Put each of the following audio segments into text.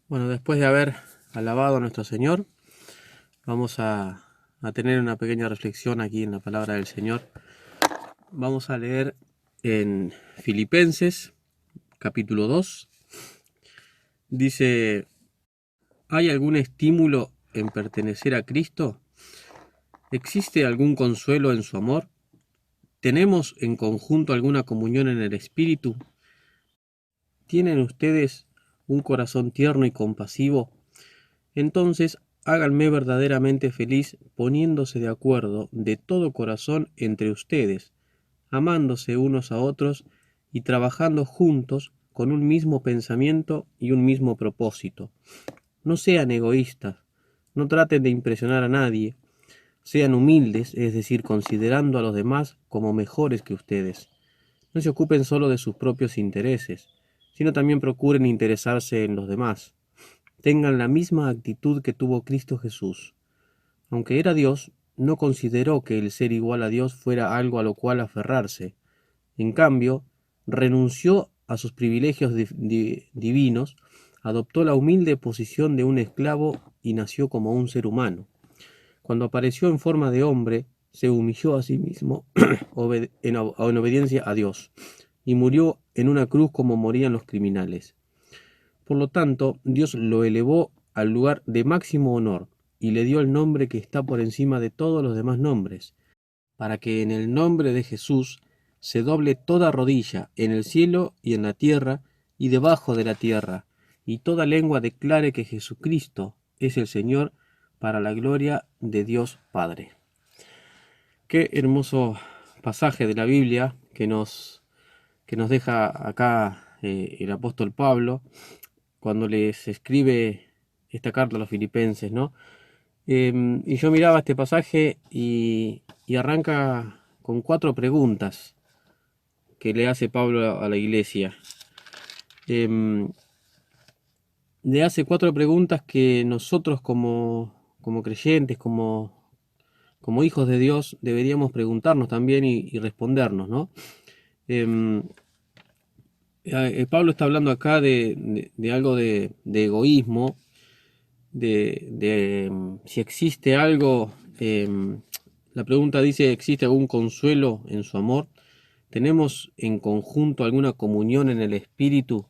Bueno, después de haber alabado a nuestro Señor, vamos a tener una pequeña reflexión aquí en la palabra del Señor. Vamos a leer en Filipenses, capítulo 2. Dice, ¿hay algún estímulo en pertenecer a Cristo? ¿Existe algún consuelo en su amor? ¿Tenemos en conjunto alguna comunión en el Espíritu? ¿Tienen ustedes un corazón tierno y compasivo? Entonces háganme verdaderamente feliz poniéndose de acuerdo de todo corazón entre ustedes, amándose unos a otros y trabajando juntos con un mismo pensamiento y un mismo propósito. No sean egoístas, no traten de impresionar a nadie, sean humildes, es decir, considerando a los demás como mejores que ustedes. No se ocupen solo de sus propios intereses, sino también procuren interesarse en los demás. Tengan la misma actitud que tuvo Cristo Jesús. Aunque era Dios, no consideró que el ser igual a Dios fuera algo a lo cual aferrarse. En cambio, renunció a sus privilegios divinos, adoptó la humilde posición de un esclavo y nació como un ser humano. Cuando apareció en forma de hombre, se humilló a sí mismo en obediencia a Dios y murió en una cruz como morían los criminales. Por lo tanto, Dios lo elevó al lugar de máximo honor y le dio el nombre que está por encima de todos los demás nombres, para que en el nombre de Jesús se doble toda rodilla en el cielo y en la tierra y debajo de la tierra, y toda lengua declare que Jesucristo es el Señor, para la gloria de Dios Padre. Qué hermoso pasaje de la Biblia que nos deja acá el apóstol Pablo cuando les escribe esta carta a los filipenses, ¿no? Y yo miraba este pasaje y arranca con 4 preguntas que le hace Pablo a la iglesia. Em, Le hace 4 preguntas que nosotros como creyentes, como hijos de Dios, deberíamos preguntarnos también y respondernos, ¿no? Em, Pablo está hablando acá de algo de egoísmo, si existe algo, la pregunta dice, ¿existe algún consuelo en su amor? ¿Tenemos en conjunto alguna comunión en el Espíritu?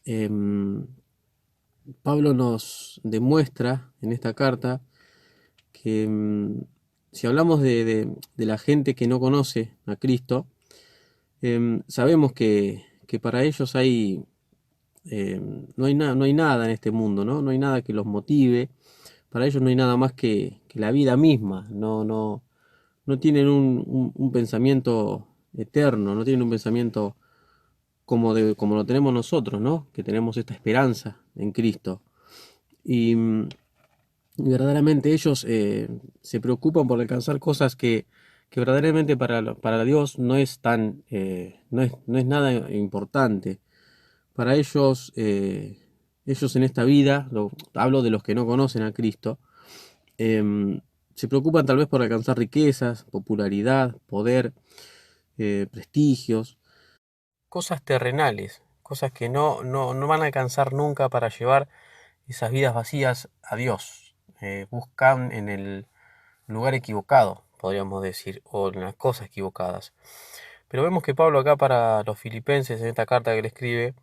Em, Pablo nos demuestra en esta carta que si hablamos de la gente que no conoce a Cristo, sabemos que para ellos no hay nada en este mundo, ¿no? No hay nada que los motive. Para ellos no hay nada más que la vida misma. No tienen un pensamiento eterno, no tienen un pensamiento como lo tenemos nosotros, ¿no? Que tenemos esta esperanza en Cristo. Y verdaderamente ellos se preocupan por alcanzar cosas que verdaderamente para Dios no es no es nada importante. Para ellos, ellos en esta vida, hablo de los que no conocen a Cristo, se preocupan tal vez por alcanzar riquezas, popularidad, poder, prestigios, cosas terrenales, cosas que no van a alcanzar nunca para llevar esas vidas vacías a Dios. Buscan en el lugar equivocado, podríamos decir, o en las cosas equivocadas. Pero vemos que Pablo acá para los filipenses, en esta carta que le escribe,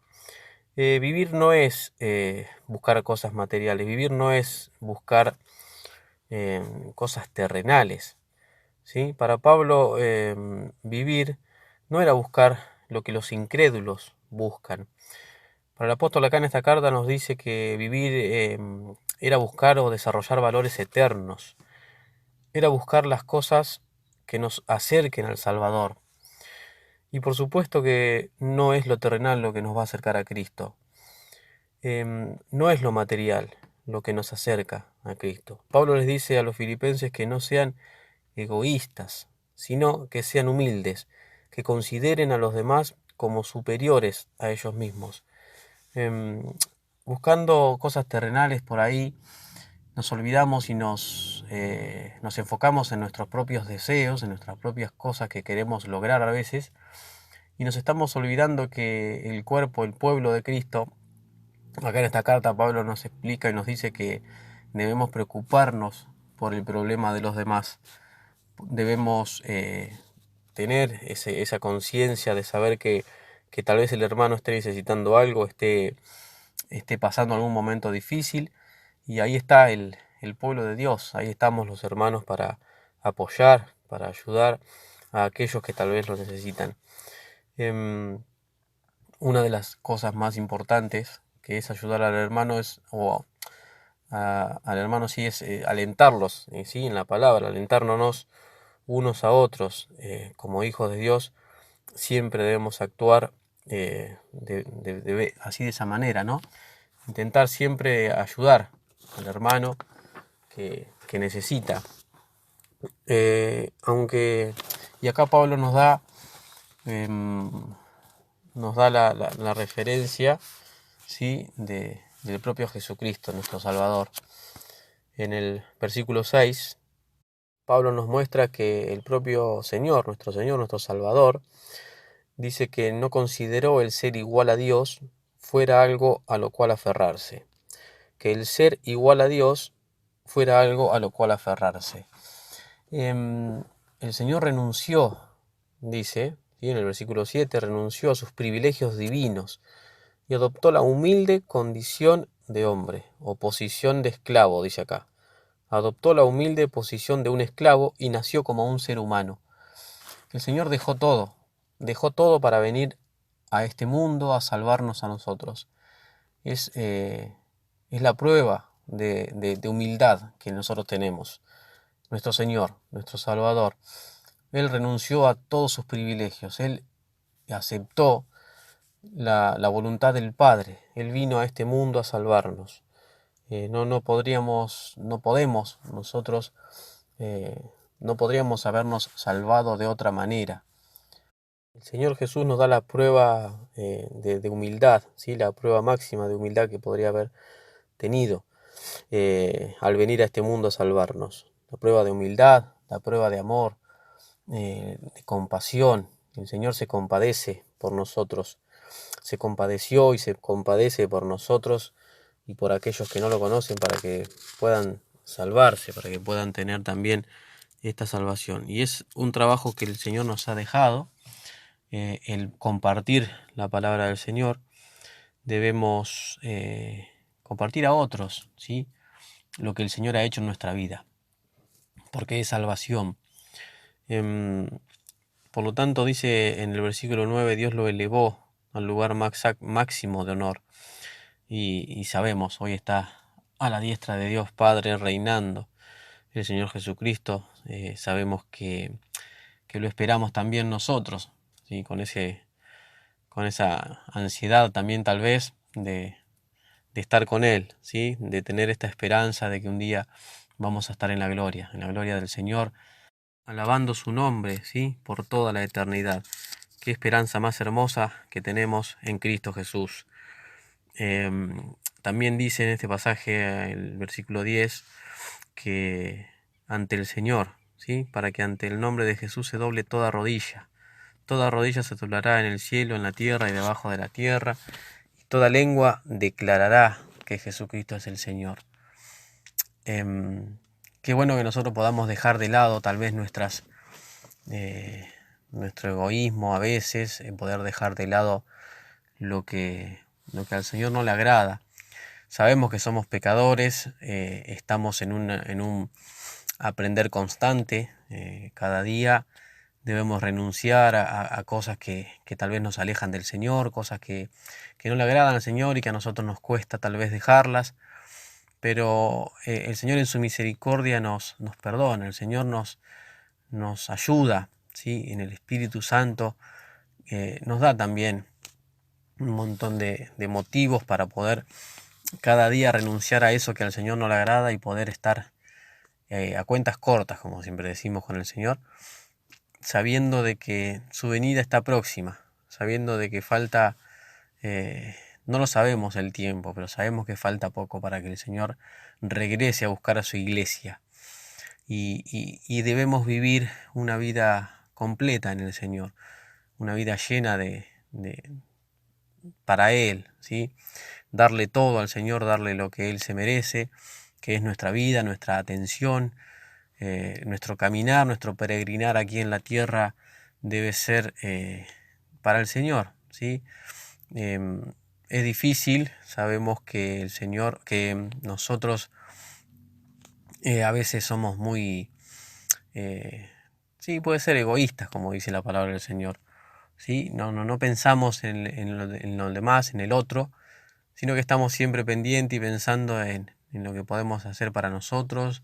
vivir no es buscar cosas materiales, vivir no es buscar cosas terrenales, ¿sí? Para Pablo vivir no era buscar lo que los incrédulos buscan. Para el apóstol acá en esta carta nos dice que vivir era buscar o desarrollar valores eternos, era buscar las cosas que nos acerquen al Salvador. Y por supuesto que no es lo terrenal lo que nos va a acercar a Cristo. No es lo material lo que nos acerca a Cristo. Pablo les dice a los filipenses que no sean egoístas, sino que sean humildes, que consideren a los demás como superiores a ellos mismos. Em, Buscando cosas terrenales por ahí, nos olvidamos y nos enfocamos en nuestros propios deseos, en nuestras propias cosas que queremos lograr a veces, y nos estamos olvidando que el cuerpo, el pueblo de Cristo, Acá en esta carta Pablo nos explica y nos dice que debemos preocuparnos por el problema de los demás. Debemos tener esa conciencia de saber que tal vez el hermano esté necesitando algo, esté pasando algún momento difícil, y ahí está el pueblo de Dios, ahí estamos los hermanos para apoyar, para ayudar a aquellos que tal vez lo necesitan. Una de las cosas más importantes que es ayudar al hermano al hermano sí es alentarlos, sí, en la palabra, alentarnos unos a otros. Como hijos de Dios siempre debemos actuar así, de esa manera, ¿no? Intentar siempre ayudar al hermano que necesita. Y acá Pablo em, nos da la referencia, ¿sí?, del propio Jesucristo, nuestro Salvador. En el versículo 6, Pablo nos muestra que el propio Señor, nuestro Salvador, dice que no consideró el ser igual a Dios fuera algo a lo cual aferrarse. Que el ser igual a Dios fuera algo a lo cual aferrarse. El Señor renunció, dice, ¿sí?, en el versículo 7, renunció a sus privilegios divinos y adoptó la humilde condición de hombre, o posición de esclavo, dice acá. Adoptó la humilde posición de un esclavo y nació como un ser humano. El Señor dejó todo para venir a este mundo a salvarnos a nosotros. Es la prueba de humildad que nosotros tenemos. Nuestro Señor, nuestro Salvador, Él renunció a todos sus privilegios. Él aceptó la voluntad del Padre. Él vino a este mundo a salvarnos. No podemos nosotros, no podríamos habernos salvado de otra manera. El Señor Jesús nos da la prueba de humildad, ¿sí?, la prueba máxima de humildad que podría haber tenido al venir a este mundo a salvarnos. La prueba de humildad, la prueba de amor, de compasión. El Señor se compadece por nosotros. Se compadeció y se compadece por nosotros y por aquellos que no lo conocen, para que puedan salvarse, para que puedan tener también esta salvación. Y es un trabajo que el Señor nos ha dejado, el compartir la palabra del Señor. Debemos compartir a otros, ¿sí?, lo que el Señor ha hecho en nuestra vida, porque es salvación. Por lo tanto, dice en el versículo 9, Dios lo elevó al lugar máximo de honor. Y sabemos, hoy está a la diestra de Dios Padre reinando el Señor Jesucristo. Sabemos que lo esperamos también nosotros, ¿sí?, con esa ansiedad también tal vez de estar con Él, ¿sí?, de tener esta esperanza de que un día vamos a estar en la gloria del Señor, alabando su nombre, ¿sí?, por toda la eternidad. Qué esperanza más hermosa que tenemos en Cristo Jesús. También dice en este pasaje, el versículo 10, que ante el Señor, ¿sí?, para que ante el nombre de Jesús se doble toda rodilla se doblará en el cielo, en la tierra y debajo de la tierra, y toda lengua declarará que Jesucristo es el Señor. Qué bueno que nosotros podamos dejar de lado tal vez nuestro egoísmo a veces, en poder dejar de lado lo que al Señor no le agrada. Sabemos que somos pecadores, estamos en un aprender constante. Cada día debemos renunciar a cosas que tal vez nos alejan del Señor, cosas que no le agradan al Señor y que a nosotros nos cuesta tal vez dejarlas. Pero el Señor en su misericordia nos perdona, el Señor nos ayuda, ¿sí?, en el Espíritu Santo. Nos da también un montón de motivos para poder cada día renunciar a eso que al Señor no le agrada y poder estar a cuentas cortas, como siempre decimos con el Señor, sabiendo de que su venida está próxima, sabiendo de que falta, no lo sabemos el tiempo, pero sabemos que falta poco para que el Señor regrese a buscar a su iglesia. Y debemos vivir una vida completa en el Señor, una vida llena de para Él, ¿sí? Darle todo al Señor, darle lo que Él se merece, que es nuestra vida, nuestra atención, nuestro caminar, nuestro peregrinar aquí en la tierra debe ser para el Señor, ¿sí? Em, es difícil, sabemos que el Señor, que nosotros a veces somos muy, sí, puede ser egoístas, como dice la palabra del Señor, ¿sí? No pensamos en lo demás, en el otro, sino que estamos siempre pendientes y pensando en lo que podemos hacer para nosotros,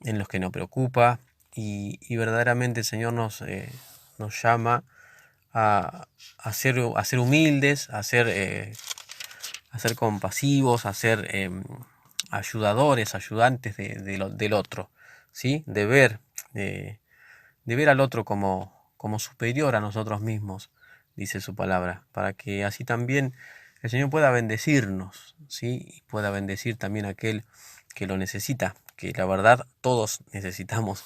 en los que nos preocupa, y verdaderamente el Señor nos llama a ser humildes, a ser compasivos, a ser ayudadores, ayudantes del otro, ¿sí? De ver al otro como superior a nosotros mismos, dice su palabra, para que así también el Señor pueda bendecirnos, ¿sí? Y pueda bendecir también a aquel que lo necesita, que la verdad todos necesitamos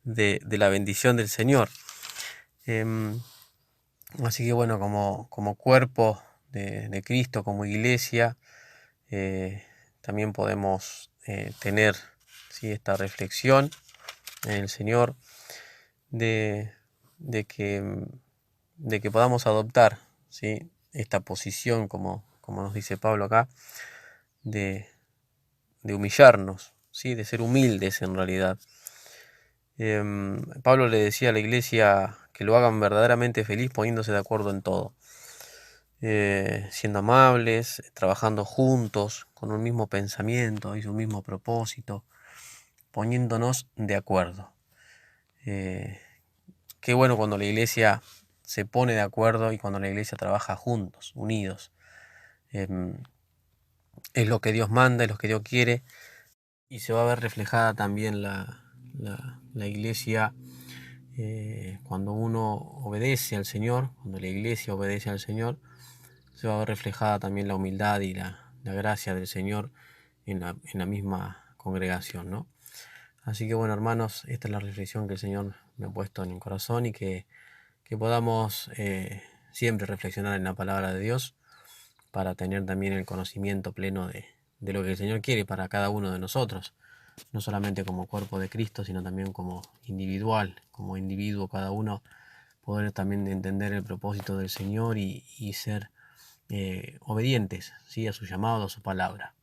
de la bendición del Señor. Em, Así que bueno, como cuerpo de Cristo, como iglesia, también podemos tener, ¿sí?, esta reflexión en el Señor de, de que, de que podamos adoptar, ¿sí?, esta posición, como nos dice Pablo acá, de, de humillarnos, ¿sí?, de ser humildes en realidad. Pablo le decía a la iglesia que lo hagan verdaderamente feliz poniéndose de acuerdo en todo, siendo amables, trabajando juntos, con un mismo pensamiento y un mismo propósito, poniéndonos de acuerdo. Qué bueno cuando la iglesia se pone de acuerdo y cuando la iglesia trabaja juntos, unidos. Em, es lo que Dios manda, es lo que Dios quiere, y se va a ver reflejada también la iglesia cuando uno obedece al Señor, cuando la iglesia obedece al Señor, se va a ver reflejada también la humildad y la gracia del Señor en la misma congregación, ¿no? Así que bueno, hermanos, esta es la reflexión que el Señor me ha puesto en el corazón y que podamos siempre reflexionar en la palabra de Dios para tener también el conocimiento pleno de lo que el Señor quiere para cada uno de nosotros, no solamente como cuerpo de Cristo, sino también como individual, como individuo cada uno, poder también entender el propósito del Señor y ser obedientes, ¿sí?, a su llamado, a su palabra.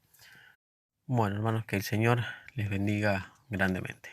Bueno, hermanos, que el Señor les bendiga grandemente.